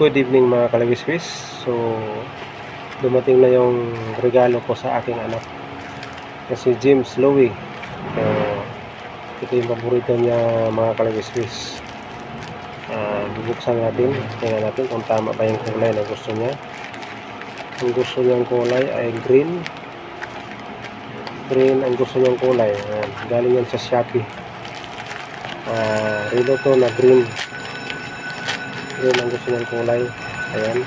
Good evening mga kalagiswis. So, dumating na yung regalo ko sa aking anak. Kasi James Louie. So, ito yung paborito niya mga kalagiswis. Bubuksan natin. Tingnan natin kung tama ba yung kulay na gusto niya. Ang gusto niyang kulay ay green. Green ang gusto niyang kulay. Galing yan sa Shopee. Rilo to na green. Green ang gusto niyang kulay. Ayan.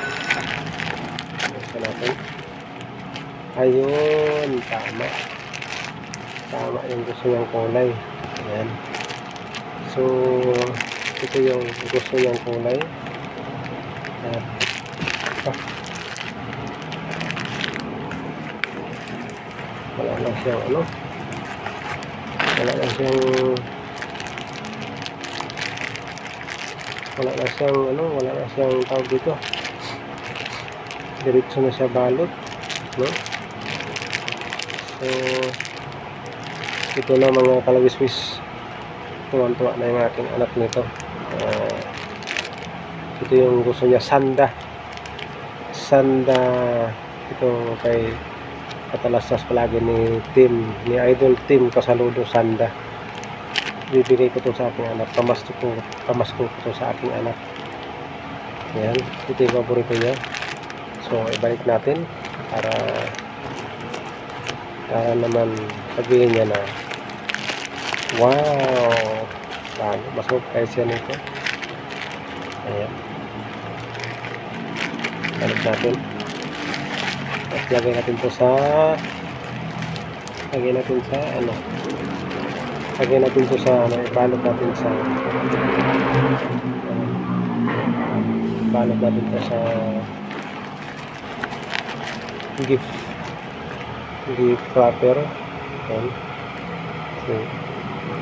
Buksan natin. Ayun, tama. Tama yung gusto niyang kulay. Ayan. So, ito yung gusto niyang kulay. Wala na siyang wala na siyang tawag dito. Diretso na siya balot, no? So, ito na mga kalagiswis. Tuwan-tuwa na yung aking anak nito. Ito yung gusto niya, sanda. Ito kay katalastas palagi ni Idol Tim Kasaludo, sanda. Bibigay ko to sa aking anak. Pamasko ko to sa aking anak. Ayan, ito yung paborito niya. So, ibalik natin para naman sabihin niya na wow, mas mag-price siya nito. Ayan, balik natin at lagay natin sa ibalot natin sa gift wrapper. Ayan. So,